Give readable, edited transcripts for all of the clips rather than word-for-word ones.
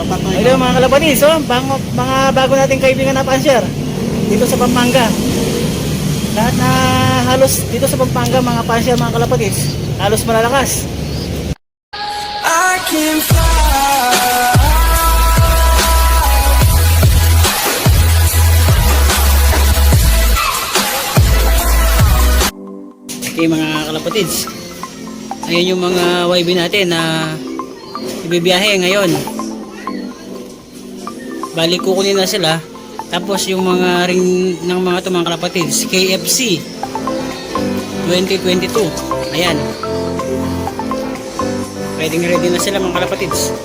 Hello mga kalapatids, mga bago nating kaibigan na pansyer dito sa Pampanga. Lahat na halos dito sa Pampanga mga pansyer, mga kalapatids, halos malalakas. I can fly. Okay mga kalapatids, ayun yung mga YB natin na ibibiyahe ngayon. Balik kukunin na sila. Tapos yung mga ring ng mga mga kalapatids, KFC 2022. Ayan. Ready na sila mga kalapatids.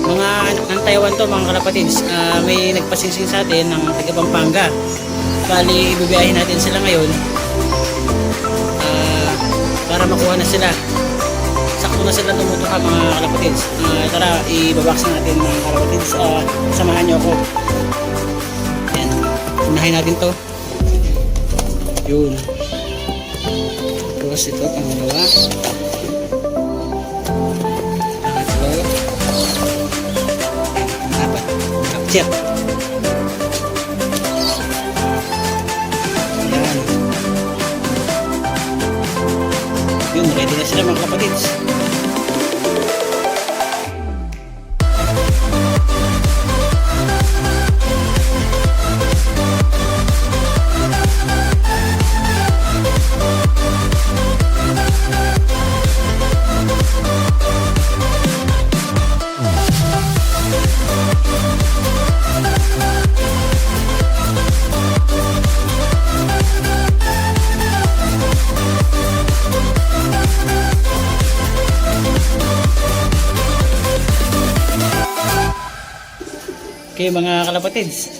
Mga ng Taiwan to mga kalapatids. May nagpasinsing sa atin ng taga Pampanga. Bali ibibiyahin natin sila ngayon. Para makuha na sila. Sakto na sila tumutuka mga kalapatids. Tara, ibabaksa natin mga kalapatids. Samahan nyo ako. Ayan. Unahin natin to. Yun. Tapos ito, pangalawa. Pangatlo. Apat. Capture. Ayan. Yun, ready na sila mga kalapatids. Okay mga kalapatids,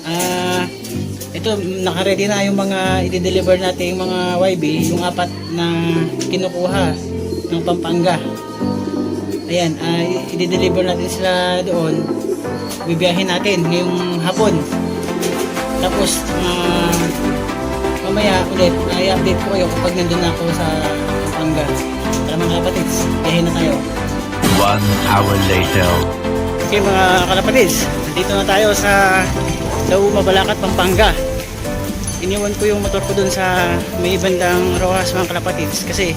ito naka-ready na yung mga i-deliver natin mga YB, yung apat na kinukuha ng Pampanga. Ayan, i-deliver natin sila doon. Bibiyahin natin ngayong hapon. Tapos mamaya ulit i-update ko kayo kapag nandun na ako sa Pampanga. Tara mga kalapatids, biyahin na tayo. 1 hour later. Okay mga kalapatids, dito na tayo sa Lauma, Balacat, Pampanga. Iniwan ko yung motor ko dun sa may bandang Rojas mga kalapatids kasi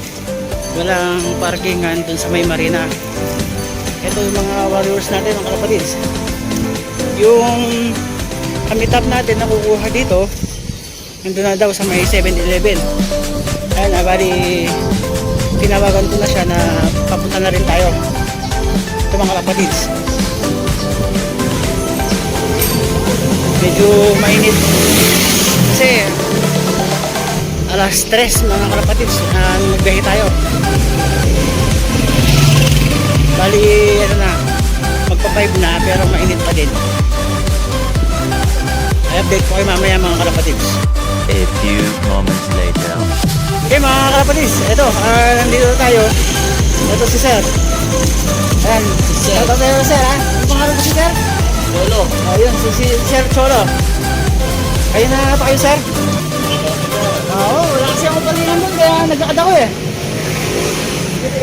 walang parkingan dun sa may marina. Ito yung mga warriors natin mga kalapatids. Yung kamitap natin na kukuha dito, nandun na daw sa may 7-Eleven. Ayan, bali tinawagan ko na siya na papunta na rin tayo. Ito mga kalapatids. Medyo mainit kasi alas 3 mga kalapatids nagbiyahe tayo. Bali ano na, magpa 5 na pero mainit pa din. I-update ko kayo mamaya mga kalapatids. A few moments later. Okay mga kalapatids, ito nandito tayo. Ito si Sir. Ayan, ito tayo na Sir ha. Ang pangalan ko si Sir? Cholo. Ayun, si Sir Cholo. Ayun na pa kayo, Sir? Oo, wala kasi ako palingan doon, kaya nagkakad ako eh.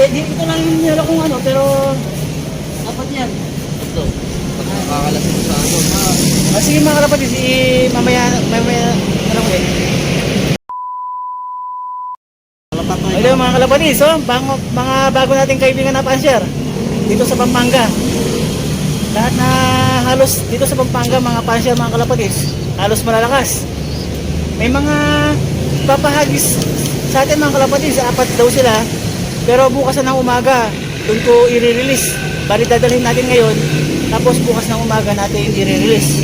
Dito lang yung nila kung ano, pero apat yan. Ito, makakalasin ko sa ano. Sige mga kalapatids, mamaya, ano ko eh. Hello mga kalapatids, mga bago nating kaibigan na pansyer dito sa Pampanga. Lahat na halos dito sa Pampanga mga pansyer, mga kalapatids, halos malalakas. May mga papahagis sa atin mga kalapatids, apat daw sila. Pero bukas na ng umaga doon ko i-release. Bali dadalhin natin ngayon, tapos bukas ng umaga natin i-release.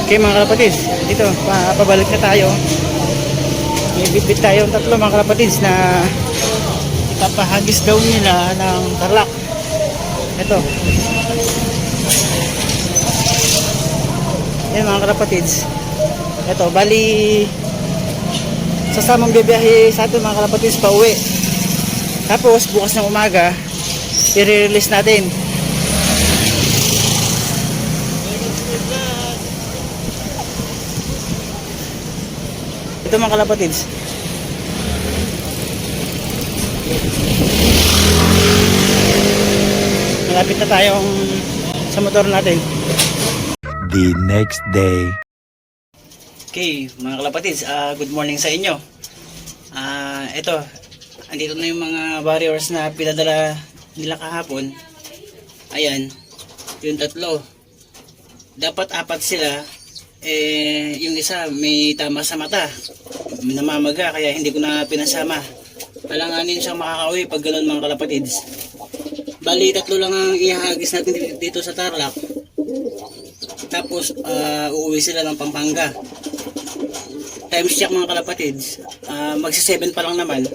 Okay mga kalapatids, dito pabalik na tayo. May bitbit tayong tatlo mga kalapatids na papahagis daw nila ng Tarlac. Ito. Yan mga kalapatids. Ito, bali sasamang bibiyahe sa atin mga kalapatids pa uwi. Tapos bukas ng umaga i-release natin. Ito mga kalapatids. malapit na tayong sa motor natin. The next day. Okay, mga kalapatids, good morning sa inyo. Ito, andito na yung mga warriors na pinadala nila kahapon. Ayan, yung tatlo. Dapat apat sila. Yung isa may tama sa mata, namamaga, kaya hindi ko na pinasama. Alanganin siyang makakauwi pag ganoon, mga kalapatids. Bali, tatlo lang ang ihahagis natin dito sa Tarlac. Tapos uuwi sila ng Pampanga. Times check, mga kalapatids, magsi 7 pa lang naman.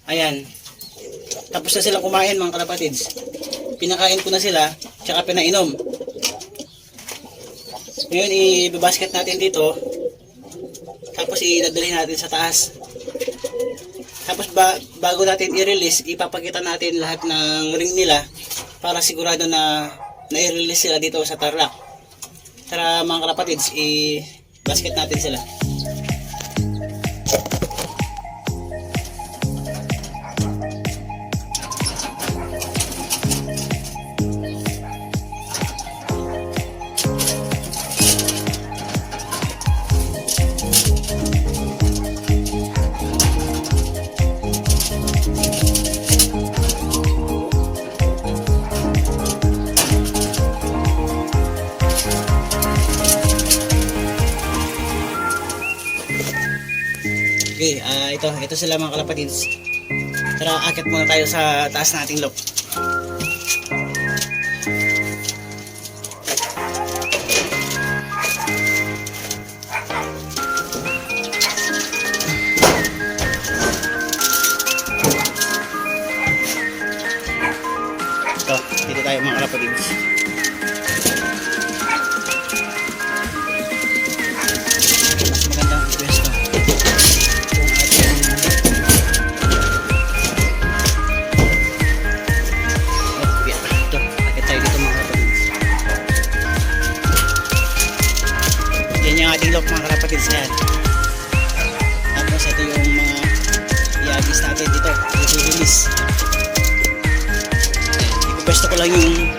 Ayan, tapos na silang kumain, mga kalapatids. Pinakain ko na sila, tsaka pinainom. Ngayon ibabasket natin dito, tapos idadalhin natin sa taas. Tapos bago natin i-release, ipapakita natin lahat ng ring nila para sigurado na i-release sila dito sa Tarlac. Tara, mga kalapatids, i-basket natin sila. Okay, ito sila, mga kalapatids. Tara, akit muna tayo sa taas nating lock. Ito, dito tayo, mga kalapatids. Mas magandang pwesto. Lock, mga kalapatids, yan. Tapos ito yung mga i-agis natin dito, i-release. Ipupwesto ko lang yung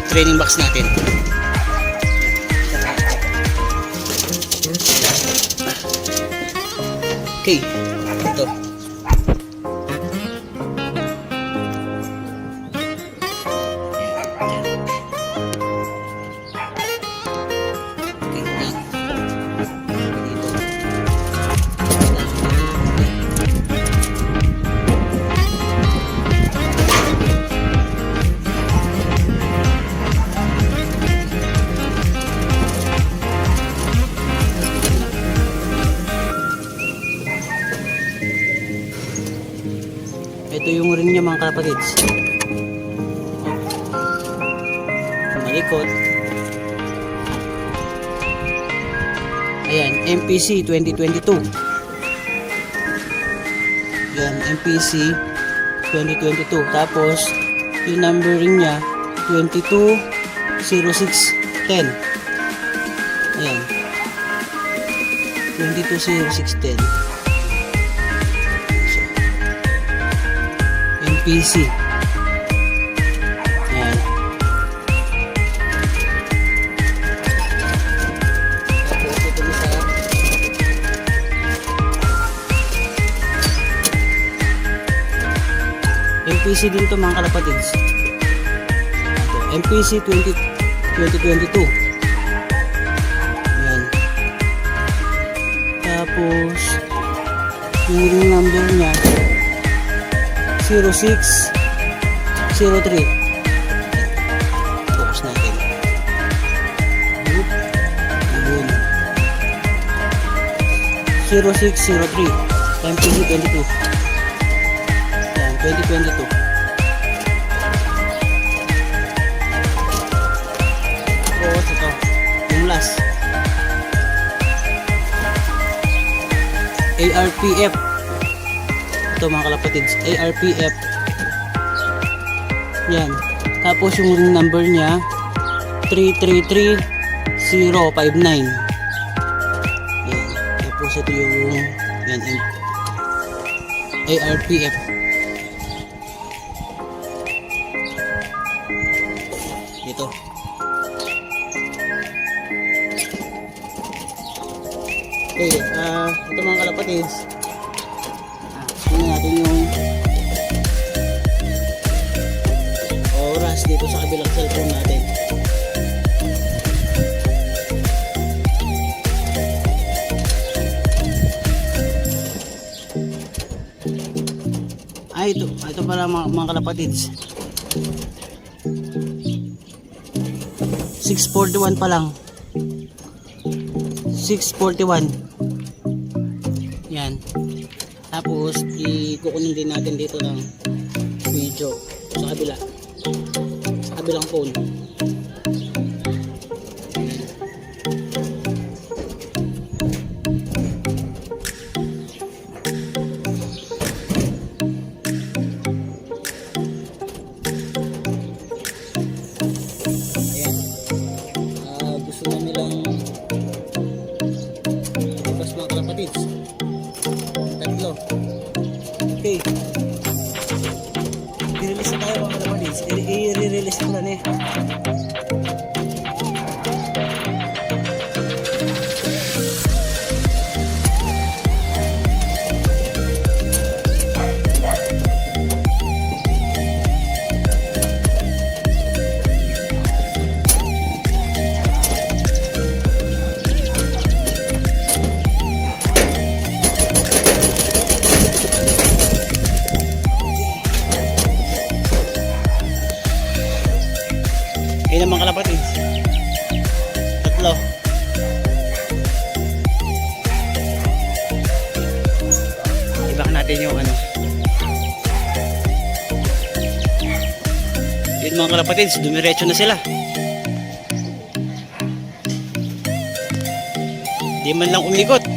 training box natin. Okay, ito. Ito yung ring niya, mga kalapatids. Malikot. Ayan, MPC 2022. Ayan, MPC 2022. Tapos yung numbering niya 220610. Ayan, 220610. MPC. Ayan. Tapos ito isa. MPC din to, mga kalapatids. Ito, MPC 2022. Ayan. Tapos yung ring number niya 0603. Focus natin. Yun. 0603. MPC 22. Yan, 2022. Tapos ito, yung last. ARPF. Ito, mga kalapatids, ARPF. Yan. Tapos yung ring number niya 333059. Yan. Tapos ito yung yan, ARPF. kalapatids, tingnan natin yung oras dito sa kabilang cellphone natin. Ito pala mga kalapatids. 6:41 pa lang. 6:41. Yan. Tapos ikukunin din natin dito ng video sa kabila. Sa kabilang phone. Okay. I-release na tayo mga kalapatids. I-release ko lang eh. Ayun ang mga kalapatids. 3. Ibakan natin yung ano. Yun mga kalapatids, dumiretso na sila. Di man lang umikot.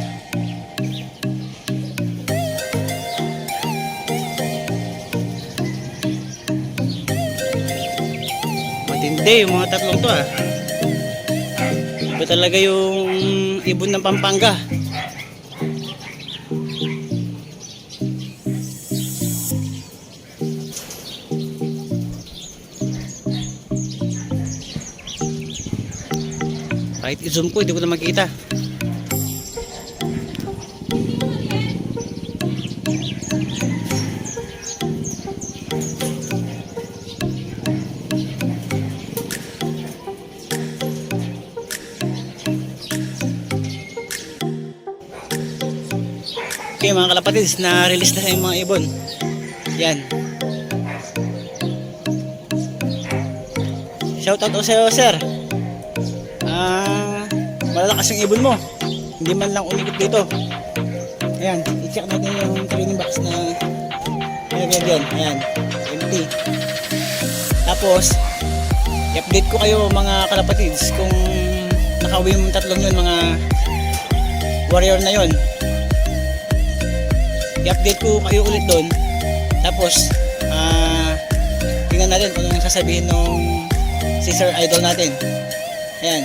Matindi yung mga tatlong to Iba talaga yung ibon ng Pampanga. Kahit i-zoom ko, hindi ko na makita. Okay mga kalapatids, na-release na yung mga ibon. Yan. Shoutout o sa'yo sir. Malalakas yung ibon mo. Hindi man lang umikot dito. Ayan, i-check natin yung training box na nilagyan. Ayan, empty. Tapos, i-update ko kayo mga kalapatids kung nakauwi yung tatlong yun, mga warrior na yun. I-update ko kayo ulit doon. Tapos tingnan natin kung anong sasabihin nung si Sir Idol natin. Ayan.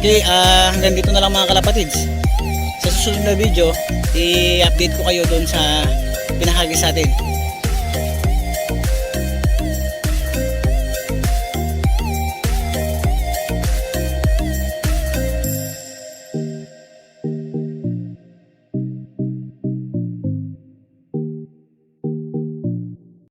Okay, hanggang dito na lang mga kalapatids. Sa susunod na video, i-update ko kayo doon sa pinahagi sa atin.